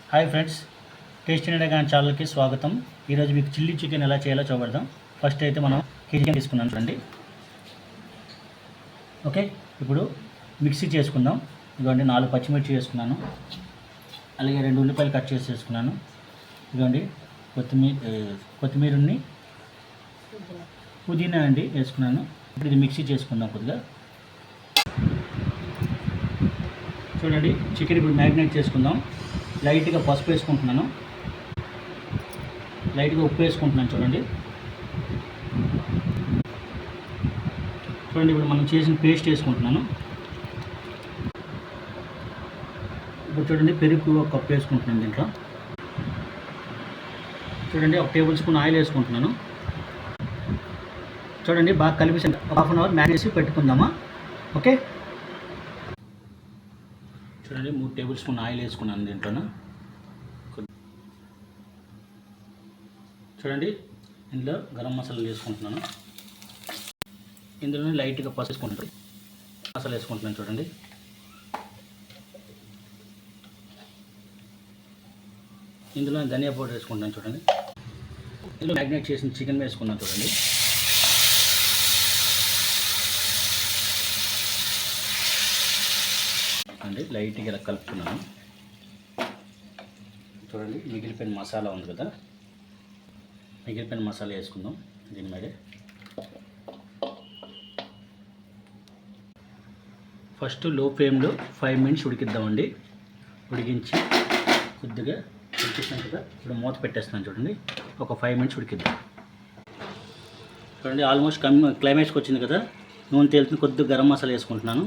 Hi friends, tasty India ఛానల్కి స్వాగతం. ఈరోజు మీకు చిల్లీ చికెన్ ఎలా చేయాలో చూడదాం. ఫస్ట్ అయితే మనం చికెన్ తీసుకున్నాం చూడండి. ఓకే, ఇప్పుడు మిక్సీ చేసుకుందాం. ఇదిగోండి 4 పచ్చిమిర్చి వేసుకున్నాను, అలాగే 2 ఉల్లిపాయలు కట్ చేసి వేసుకున్నాను. ఇదిగోండి కొత్తిమీరని పుదీనా అండి వేసుకున్నాను. ఇప్పుడు ఇది మిక్సీ చేసుకుందాం కొద్దిగా. చూడండి, చికెన్ ఇప్పుడు మ్యారినేట్ చేసుకుందాం. లైట్గా పసుపు వేసుకుంటున్నాను, లైట్గా ఉప్పు వేసుకుంటున్నాను. చూడండి ఇప్పుడు మనం చేసిన పేస్ట్ వేసుకుంటున్నాను. ఇప్పుడు చూడండి, పెరుగు 1 కప్ వేసుకుంటున్నాను. దీంట్లో చూడండి 1 టేబుల్ స్పూన్ ఆయిల్ వేసుకుంటున్నాను. చూడండి, బాగా కలిపి హాఫ్ అన్ అవర్ మ్యారినేట్ చేసి పెట్టుకుందామా. ఓకే, చూడండి 3 టేబుల్ స్పూన్ ఆయిల్ వేసుకున్నాను దీంట్లోన. చూడండి, ఇందులో గరం మసాలా వేసుకుంటున్నాను. ఇందులోనే లైట్గా పసుపు వేసుకుంటాను, మసాలా వేసుకుంటున్నాను. చూడండి, ఇందులో ధనియా పౌడర్ వేసుకుంటున్నాను. చూడండి, ఇందులో మ్యారినేట్ చేసిన చికెన్ వేసుకున్నాను. చూడండి, అండి లైట్గా ఇలా కలుపుతున్నాను. చూడండి, మిగిలిపోయిన మసాలా ఉంది కదా, మిగిలిపోయిన మసాలా వేసుకుందాం దీని మీద. ఫస్ట్ లో ఫ్లేమ్లో 5 మినిట్స్ ఉడికిద్దామండి. ఉడికించి కొద్దిగా ఉడికిస్తాం కదా, ఇప్పుడు మూత పెట్టేస్తాను. చూడండి, ఒక 5 మినిట్స్ ఉడికిద్దాం. చూడండి, ఆల్మోస్ట్ క్లైమాక్స్కి వచ్చింది కదా, నూనె తేలుతుంది. కొద్దిగా గరం మసాలా వేసుకుంటున్నాను,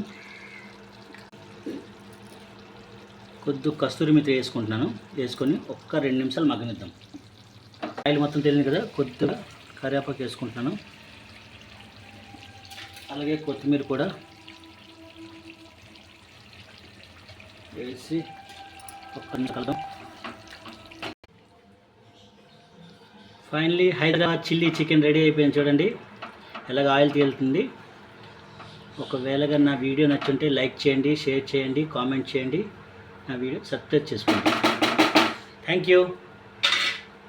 కొద్దిగా కస్తూరి మేతి వేసుకుంటున్నాను. వేసుకొని 1-2 నిమిషాలు మగ్గనిద్దాం. ఆయిల్ మొత్తం తెలియదు కదా, కొద్దిగా కరివేపాకు వేసుకుంటున్నాను, అలాగే కొత్తిమీర కూడా వేసి 1 నిమిషం కలుద్దాం. Finally Hyderabad chilli chicken ready అయిపోయింది. చూడండి, ఎలాగ ఆయిల్ తేలుతుంది. ఒకవేళగా నా వీడియో నచ్చుంటే లైక్ చేయండి, షేర్ చేయండి, కామెంట్ చేయండి. నా వీడియో సబ్స్క్రైబ్ చేసుకోండి. Thank you.